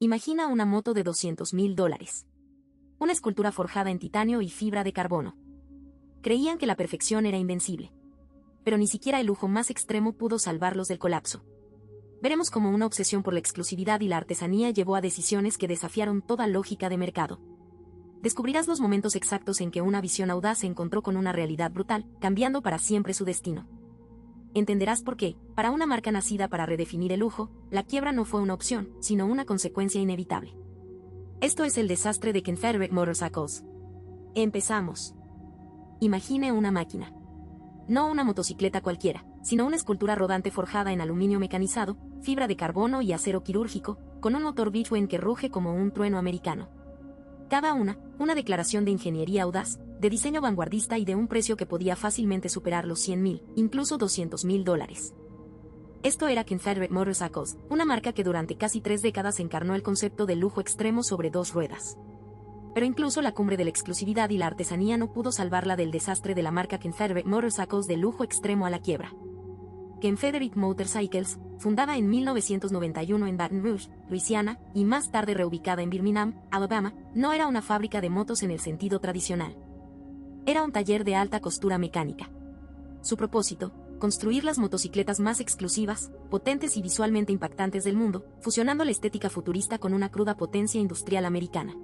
Imagina una moto de $200.000. Una escultura forjada en titanio y fibra de carbono. Creían que la perfección era invencible. Pero ni siquiera el lujo más extremo pudo salvarlos del colapso. Veremos cómo una obsesión por la exclusividad y la artesanía llevó a decisiones que desafiaron toda lógica de mercado. Descubrirás los momentos exactos en que una visión audaz se encontró con una realidad brutal, cambiando para siempre su destino. Entenderás por qué, para una marca nacida para redefinir el lujo, la quiebra no fue una opción, sino una consecuencia inevitable. Esto es el desastre de Confederate Motorcycles. Empezamos. Imagine una máquina. No una motocicleta cualquiera, sino una escultura rodante forjada en aluminio mecanizado, fibra de carbono y acero quirúrgico, con un motor Wettstein que ruge como un trueno americano. Cada una declaración de ingeniería audaz, de diseño vanguardista y de un precio que podía fácilmente superar los $100.000, incluso $200.000. Esto era Confederate Motorcycles, una marca que durante casi 3 décadas encarnó el concepto de lujo extremo sobre 2 ruedas. Pero incluso la cumbre de la exclusividad y la artesanía no pudo salvarla del desastre de la marca Confederate Motorcycles de lujo extremo a la quiebra. Confederate Motorcycles, fundada en 1991 en Baton Rouge, Luisiana, y más tarde reubicada en Birmingham, Alabama, no era una fábrica de motos en el sentido tradicional. Era un taller de alta costura mecánica. Su propósito, construir las motocicletas más exclusivas, potentes y visualmente impactantes del mundo, fusionando la estética futurista con una cruda potencia industrial americana.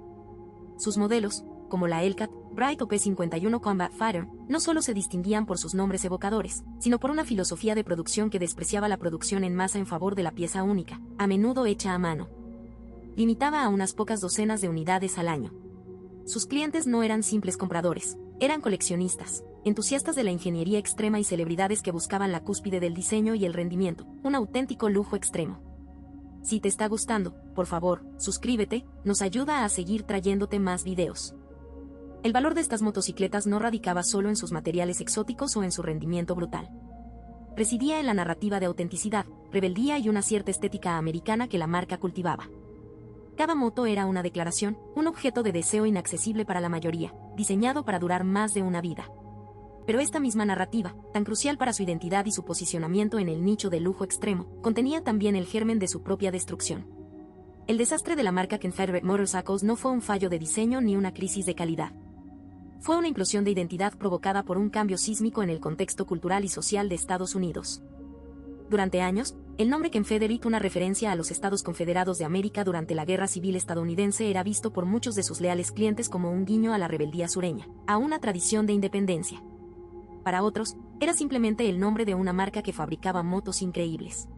Sus modelos, como la Hellcat, Bright o P-51 Combat Fighter, no solo se distinguían por sus nombres evocadores, sino por una filosofía de producción que despreciaba la producción en masa en favor de la pieza única, a menudo hecha a mano. Limitaba a unas pocas docenas de unidades al año. Sus clientes no eran simples compradores, eran coleccionistas, entusiastas de la ingeniería extrema y celebridades que buscaban la cúspide del diseño y el rendimiento, un auténtico lujo extremo. Si te está gustando, por favor, suscríbete, nos ayuda a seguir trayéndote más videos. El valor de estas motocicletas no radicaba solo en sus materiales exóticos o en su rendimiento brutal. Residía en la narrativa de autenticidad, rebeldía y una cierta estética americana que la marca cultivaba. Cada moto era una declaración, un objeto de deseo inaccesible para la mayoría, diseñado para durar más de una vida. Pero esta misma narrativa, tan crucial para su identidad y su posicionamiento en el nicho del lujo extremo, contenía también el germen de su propia destrucción. El desastre de la marca Confederate Motorcycles no fue un fallo de diseño ni una crisis de calidad. Fue una implosión de identidad provocada por un cambio sísmico en el contexto cultural y social de Estados Unidos. Durante años, el nombre Confederate, una referencia a los Estados Confederados de América durante la Guerra Civil estadounidense, era visto por muchos de sus leales clientes como un guiño a la rebeldía sureña, a una tradición de independencia. Para otros, era simplemente el nombre de una marca que fabricaba motos increíbles.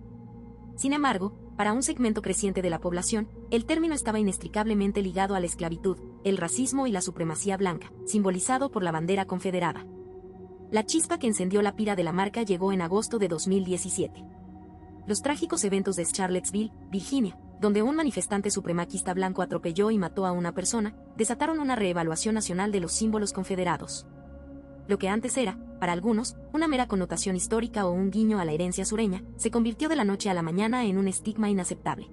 Sin embargo, para un segmento creciente de la población, el término estaba inextricablemente ligado a la esclavitud, el racismo y la supremacía blanca, simbolizado por la bandera confederada. La chispa que encendió la pira de la marca llegó en agosto de 2017. Los trágicos eventos de Charlottesville, Virginia, donde un manifestante supremacista blanco atropelló y mató a una persona, desataron una reevaluación nacional de los símbolos confederados. Lo que antes era, para algunos, una mera connotación histórica o un guiño a la herencia sureña, se convirtió de la noche a la mañana en un estigma inaceptable.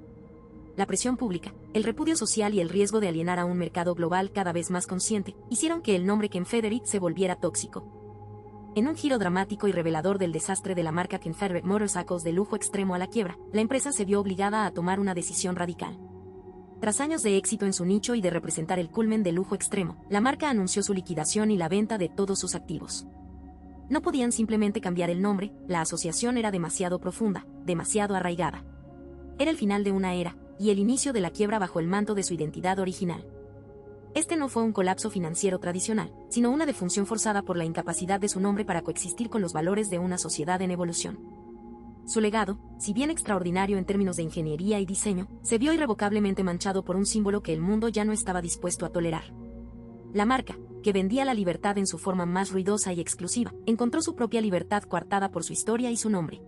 La presión pública, el repudio social y el riesgo de alienar a un mercado global cada vez más consciente, hicieron que el nombre Confederate se volviera tóxico. En un giro dramático y revelador del desastre de la marca Confederate Motorcycles de lujo extremo a la quiebra, la empresa se vio obligada a tomar una decisión radical. Tras años de éxito en su nicho y de representar el culmen del lujo extremo, la marca anunció su liquidación y la venta de todos sus activos. No podían simplemente cambiar el nombre, la asociación era demasiado profunda, demasiado arraigada. Era el final de una era, y el inicio de la quiebra bajo el manto de su identidad original. Este no fue un colapso financiero tradicional, sino una defunción forzada por la incapacidad de su nombre para coexistir con los valores de una sociedad en evolución. Su legado, si bien extraordinario en términos de ingeniería y diseño, se vio irrevocablemente manchado por un símbolo que el mundo ya no estaba dispuesto a tolerar. La marca, que vendía la libertad en su forma más ruidosa y exclusiva, encontró su propia libertad coartada por su historia y su nombre.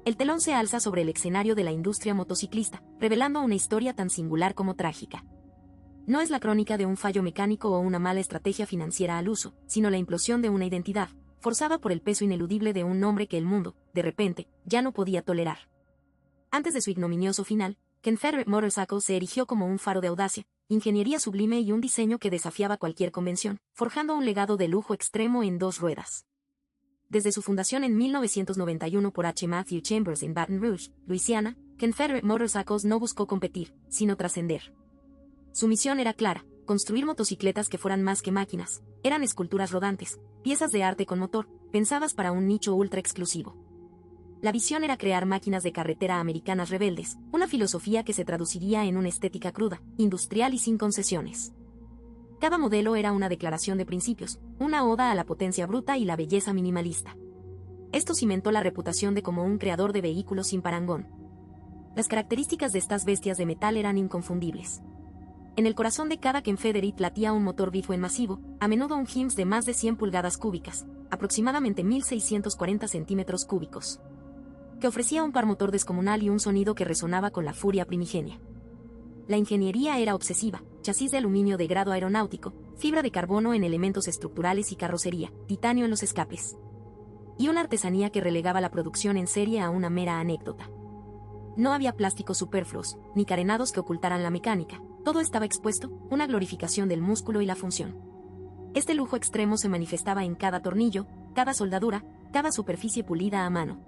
El telón se alza sobre el escenario de la industria motociclista, revelando una historia tan singular como trágica. No es la crónica de un fallo mecánico o una mala estrategia financiera al uso, sino la implosión de una identidad, forzada por el peso ineludible de un nombre que el mundo, de repente, ya no podía tolerar. Antes de su ignominioso final, Confederate Motorcycles se erigió como un faro de audacia, ingeniería sublime y un diseño que desafiaba cualquier convención, forjando un legado de lujo extremo en 2 ruedas. Desde su fundación en 1991 por H. Matthew Chambers en Baton Rouge, Luisiana, Confederate Motorcycles no buscó competir, sino trascender. Su misión era clara: construir motocicletas que fueran más que máquinas. Eran esculturas rodantes, piezas de arte con motor, pensadas para un nicho ultra exclusivo. La visión era crear máquinas de carretera americanas rebeldes, una filosofía que se traduciría en una estética cruda, industrial y sin concesiones. Cada modelo era una declaración de principios, una oda a la potencia bruta y la belleza minimalista. Esto cimentó la reputación de como un creador de vehículos sin parangón. Las características de estas bestias de metal eran inconfundibles. En el corazón de cada Confederate latía un motor Bitcoin masivo, a menudo un HIMS de más de 100 pulgadas cúbicas, aproximadamente 1640 centímetros cúbicos, que ofrecía un par motor descomunal y un sonido que resonaba con la furia primigenia. La ingeniería era obsesiva: chasis de aluminio de grado aeronáutico, fibra de carbono en elementos estructurales y carrocería, titanio en los escapes. Y una artesanía que relegaba la producción en serie a una mera anécdota. No había plásticos superfluos, ni carenados que ocultaran la mecánica. Todo estaba expuesto, una glorificación del músculo y la función. Este lujo extremo se manifestaba en cada tornillo, cada soldadura, cada superficie pulida a mano,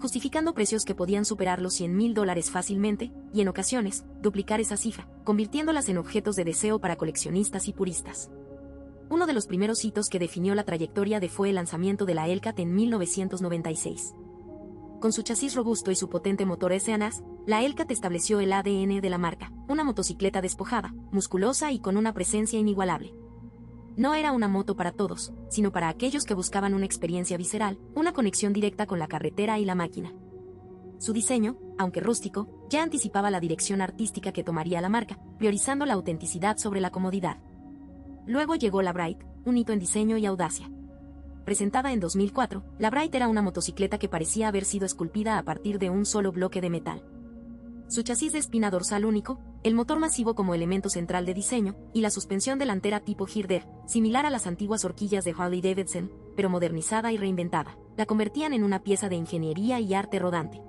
justificando precios que podían superar los $100,000 fácilmente, y en ocasiones, duplicar esa cifra, convirtiéndolas en objetos de deseo para coleccionistas y puristas. Uno de los primeros hitos que definió la trayectoria fue el lanzamiento de la Hellcat en 1996. Con su chasis robusto y su potente motor S&AS, la Hellcat estableció el ADN de la marca: una motocicleta despojada, musculosa y con una presencia inigualable. No era una moto para todos, sino para aquellos que buscaban una experiencia visceral, una conexión directa con la carretera y la máquina. Su diseño, aunque rústico, ya anticipaba la dirección artística que tomaría la marca, priorizando la autenticidad sobre la comodidad. Luego llegó la Bright, un hito en diseño y audacia. Presentada en 2004, la Bright era una motocicleta que parecía haber sido esculpida a partir de un solo bloque de metal. Su chasis de espina dorsal único, el motor masivo como elemento central de diseño, y la suspensión delantera tipo girder, similar a las antiguas horquillas de Harley-Davidson, pero modernizada y reinventada, la convertían en una pieza de ingeniería y arte rodante.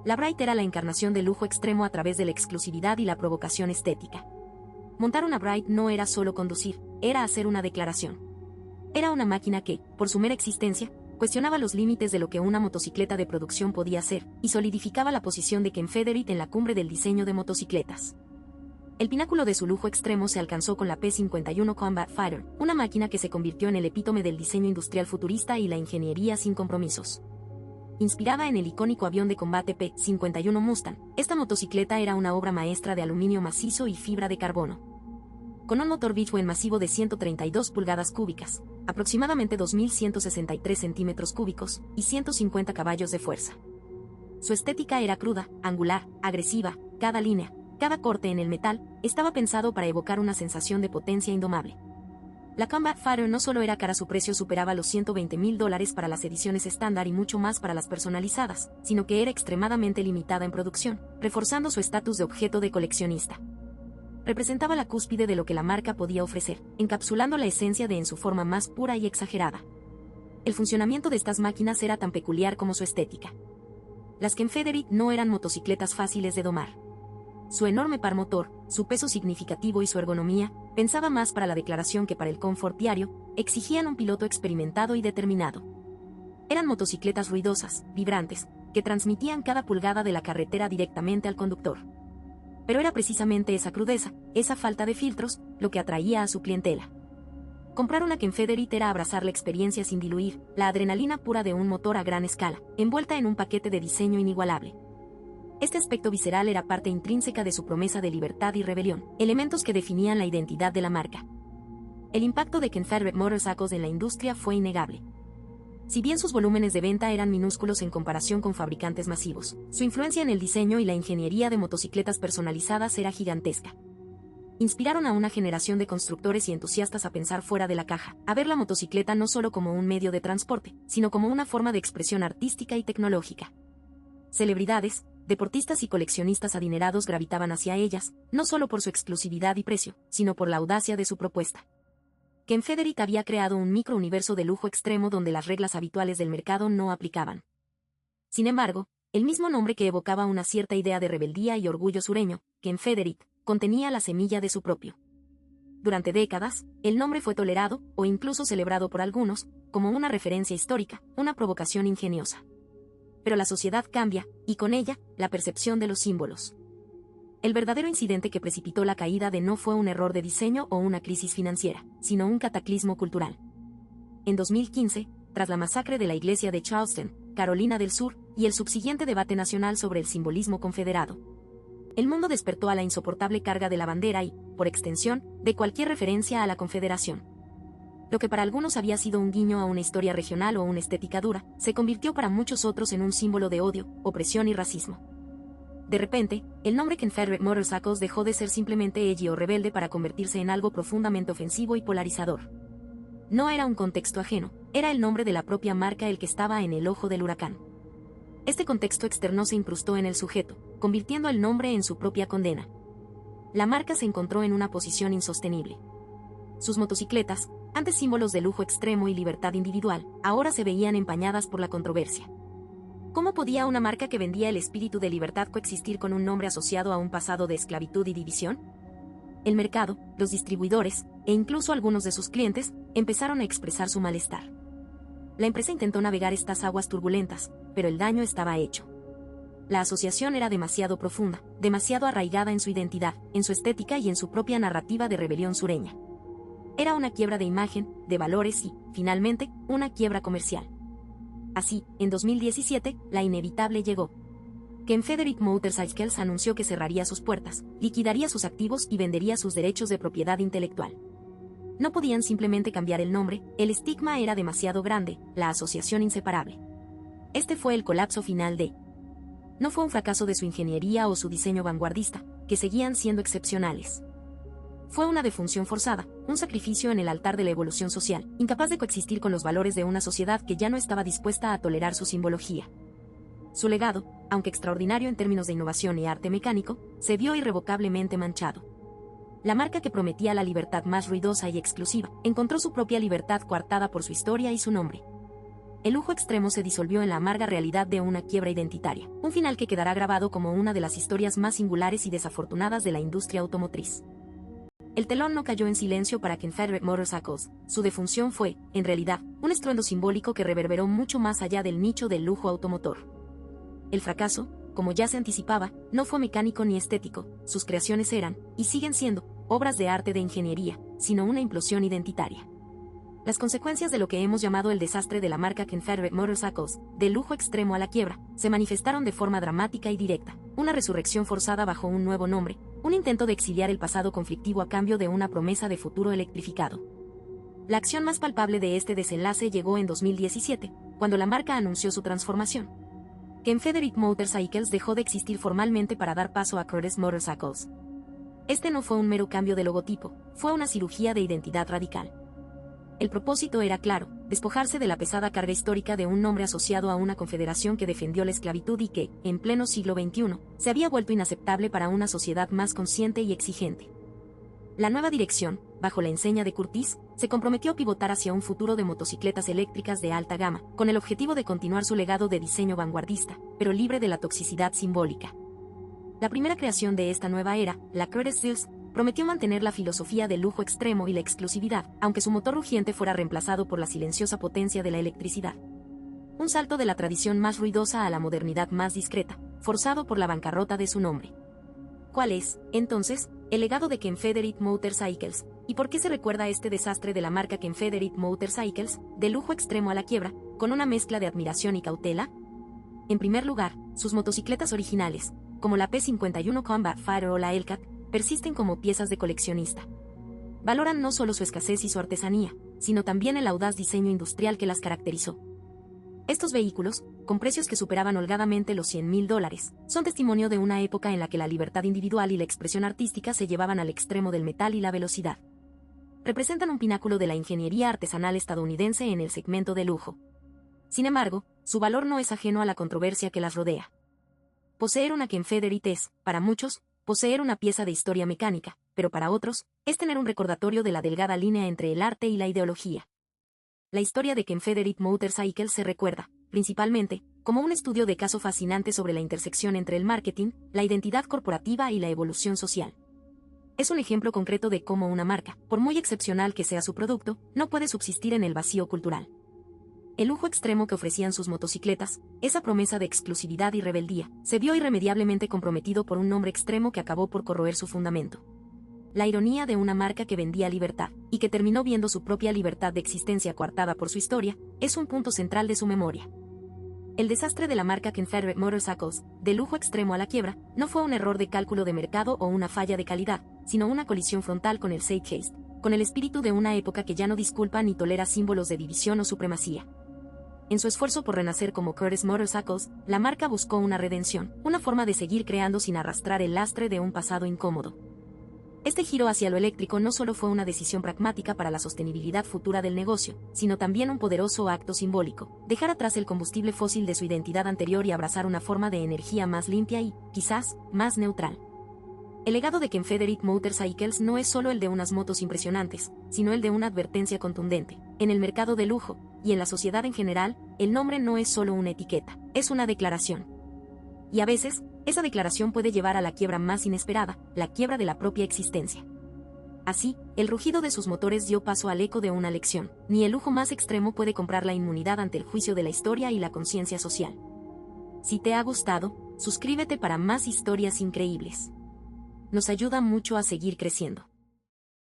La Bright era la encarnación del lujo extremo a través de la exclusividad y la provocación estética. Montar una Bright no era solo conducir, era hacer una declaración. Era una máquina que, por su mera existencia, cuestionaba los límites de lo que una motocicleta de producción podía hacer, y solidificaba la posición de Confederate en la cumbre del diseño de motocicletas. El pináculo de su lujo extremo se alcanzó con la P-51 Combat Fighter, una máquina que se convirtió en el epítome del diseño industrial futurista y la ingeniería sin compromisos. Inspirada en el icónico avión de combate P-51 Mustang, esta motocicleta era una obra maestra de aluminio macizo y fibra de carbono. Con un motor Bitcoin masivo de 132 pulgadas cúbicas, aproximadamente 2.163 centímetros cúbicos, y 150 caballos de fuerza. Su estética era cruda, angular, agresiva. Cada línea, cada corte en el metal, estaba pensado para evocar una sensación de potencia indomable. La Combat Fighter no solo era cara, su precio superaba los $120,000 para las ediciones estándar y mucho más para las personalizadas, sino que era extremadamente limitada en producción, reforzando su estatus de objeto de coleccionista. Representaba la cúspide de lo que la marca podía ofrecer, encapsulando la esencia en su forma más pura y exagerada. El funcionamiento de estas máquinas era tan peculiar como su estética. Las Confederate no eran motocicletas fáciles de domar. Su enorme par motor, su peso significativo y su ergonomía, pensaba más para la declaración que para el confort diario, exigían un piloto experimentado y determinado. Eran motocicletas ruidosas, vibrantes, que transmitían cada pulgada de la carretera directamente al conductor. Pero era precisamente esa crudeza, esa falta de filtros, lo que atraía a su clientela. Comprar una Confederate era abrazar la experiencia sin diluir, la adrenalina pura de un motor a gran escala, envuelta en un paquete de diseño inigualable. Este aspecto visceral era parte intrínseca de su promesa de libertad y rebelión, elementos que definían la identidad de la marca. El impacto de Confederate Motorcycles en la industria fue innegable. Si bien sus volúmenes de venta eran minúsculos en comparación con fabricantes masivos, su influencia en el diseño y la ingeniería de motocicletas personalizadas era gigantesca. Inspiraron a una generación de constructores y entusiastas a pensar fuera de la caja, a ver la motocicleta no solo como un medio de transporte, sino como una forma de expresión artística y tecnológica. Celebridades, deportistas y coleccionistas adinerados gravitaban hacia ellas, no solo por su exclusividad y precio, sino por la audacia de su propuesta. Confederate había creado un microuniverso de lujo extremo donde las reglas habituales del mercado no aplicaban. Sin embargo, el mismo nombre que evocaba una cierta idea de rebeldía y orgullo sureño, Confederate, contenía la semilla de su propio durante décadas, el nombre fue tolerado, o incluso celebrado por algunos, como una referencia histórica, una provocación ingeniosa. Pero la sociedad cambia, y con ella, la percepción de los símbolos. El verdadero incidente que precipitó la caída de no fue un error de diseño o una crisis financiera, sino un cataclismo cultural. En 2015, tras la masacre de la iglesia de Charleston, Carolina del Sur, y el subsiguiente debate nacional sobre el simbolismo confederado, el mundo despertó a la insoportable carga de la bandera y, por extensión, de cualquier referencia a la Confederación. Lo que para algunos había sido un guiño a una historia regional o una estética dura, se convirtió para muchos otros en un símbolo de odio, opresión y racismo. De repente, el nombre Confederate Motorcycles dejó de ser simplemente edgy o rebelde para convertirse en algo profundamente ofensivo y polarizador. No era un contexto ajeno, era el nombre de la propia marca el que estaba en el ojo del huracán. Este contexto externo se incrustó en el sujeto, convirtiendo el nombre en su propia condena. La marca se encontró en una posición insostenible. Sus motocicletas, antes símbolos de lujo extremo y libertad individual, ahora se veían empañadas por la controversia. ¿Cómo podía una marca que vendía el espíritu de libertad coexistir con un nombre asociado a un pasado de esclavitud y división? El mercado, los distribuidores, e incluso algunos de sus clientes, empezaron a expresar su malestar. La empresa intentó navegar estas aguas turbulentas, pero el daño estaba hecho. La asociación era demasiado profunda, demasiado arraigada en su identidad, en su estética y en su propia narrativa de rebelión sureña. Era una quiebra de imagen, de valores y, finalmente, una quiebra comercial. Así, en 2017, la inevitable llegó. Confederate Motorcycles anunció que cerraría sus puertas, liquidaría sus activos y vendería sus derechos de propiedad intelectual. No podían simplemente cambiar el nombre, el estigma era demasiado grande, la asociación inseparable. Este fue el colapso final de. No fue un fracaso de su ingeniería o su diseño vanguardista, que seguían siendo excepcionales. Fue una defunción forzada, un sacrificio en el altar de la evolución social, incapaz de coexistir con los valores de una sociedad que ya no estaba dispuesta a tolerar su simbología. Su legado, aunque extraordinario en términos de innovación y arte mecánico, se vio irrevocablemente manchado. La marca que prometía la libertad más ruidosa y exclusiva, encontró su propia libertad coartada por su historia y su nombre. El lujo extremo se disolvió en la amarga realidad de una quiebra identitaria, un final que quedará grabado como una de las historias más singulares y desafortunadas de la industria automotriz. El telón no cayó en silencio para Confederate Motorcycles, su defunción fue, en realidad, un estruendo simbólico que reverberó mucho más allá del nicho del lujo automotor. El fracaso, como ya se anticipaba, no fue mecánico ni estético, sus creaciones eran, y siguen siendo, obras de arte de ingeniería, sino una implosión identitaria. Las consecuencias de lo que hemos llamado el desastre de la marca Confederate Motorcycles, del lujo extremo a la quiebra, se manifestaron de forma dramática y directa, una resurrección forzada bajo un nuevo nombre, un intento de exiliar el pasado conflictivo a cambio de una promesa de futuro electrificado. La acción más palpable de este desenlace llegó en 2017, cuando la marca anunció su transformación. Confederate Motorcycles dejó de existir formalmente para dar paso a Curtis Motorcycles. Este no fue un mero cambio de logotipo, fue una cirugía de identidad radical. El propósito era claro, despojarse de la pesada carga histórica de un nombre asociado a una confederación que defendió la esclavitud y que, en pleno siglo XXI, se había vuelto inaceptable para una sociedad más consciente y exigente. La nueva dirección, bajo la enseña de Curtis, se comprometió a pivotar hacia un futuro de motocicletas eléctricas de alta gama, con el objetivo de continuar su legado de diseño vanguardista, pero libre de la toxicidad simbólica. La primera creación de esta nueva era, la Curtis Seals, prometió mantener la filosofía del lujo extremo y la exclusividad, aunque su motor rugiente fuera reemplazado por la silenciosa potencia de la electricidad. Un salto de la tradición más ruidosa a la modernidad más discreta, forzado por la bancarrota de su nombre. ¿Cuál es, entonces, el legado de Confederate Motorcycles, y por qué se recuerda este desastre de la marca Confederate Motorcycles, del lujo extremo a la quiebra, con una mezcla de admiración y cautela? En primer lugar, sus motocicletas originales, como la P51 Combat Fighter o la Hellcat, persisten como piezas de coleccionista. Valoran no solo su escasez y su artesanía, sino también el audaz diseño industrial que las caracterizó. Estos vehículos, con precios que superaban holgadamente los $100,000, son testimonio de una época en la que la libertad individual y la expresión artística se llevaban al extremo del metal y la velocidad. Representan un pináculo de la ingeniería artesanal estadounidense en el segmento de lujo. Sin embargo, su valor no es ajeno a la controversia que las rodea. Poseer una Confederate es, para muchos, poseer una pieza de historia mecánica, pero para otros, es tener un recordatorio de la delgada línea entre el arte y la ideología. La historia de Confederate Motorcycles se recuerda, principalmente, como un estudio de caso fascinante sobre la intersección entre el marketing, la identidad corporativa y la evolución social. Es un ejemplo concreto de cómo una marca, por muy excepcional que sea su producto, no puede subsistir en el vacío cultural. El lujo extremo que ofrecían sus motocicletas, esa promesa de exclusividad y rebeldía, se vio irremediablemente comprometido por un nombre extremo que acabó por corroer su fundamento. La ironía de una marca que vendía libertad, y que terminó viendo su propia libertad de existencia coartada por su historia, es un punto central de su memoria. El desastre de la marca Confederate Motorcycles, de lujo extremo a la quiebra, no fue un error de cálculo de mercado o una falla de calidad, sino una colisión frontal con el zeitgeist, con el espíritu de una época que ya no disculpa ni tolera símbolos de división o supremacía. En su esfuerzo por renacer como Curtis Motorcycles, la marca buscó una redención, una forma de seguir creando sin arrastrar el lastre de un pasado incómodo. Este giro hacia lo eléctrico no solo fue una decisión pragmática para la sostenibilidad futura del negocio, sino también un poderoso acto simbólico, dejar atrás el combustible fósil de su identidad anterior y abrazar una forma de energía más limpia y, quizás, más neutral. El legado de Confederate Motorcycles no es solo el de unas motos impresionantes, sino el de una advertencia contundente. En el mercado de lujo, y en la sociedad en general, el nombre no es solo una etiqueta, es una declaración. Y a veces, esa declaración puede llevar a la quiebra más inesperada, la quiebra de la propia existencia. Así, el rugido de sus motores dio paso al eco de una lección. Ni el lujo más extremo puede comprar la inmunidad ante el juicio de la historia y la conciencia social. Si te ha gustado, suscríbete para más historias increíbles. Nos ayuda mucho a seguir creciendo.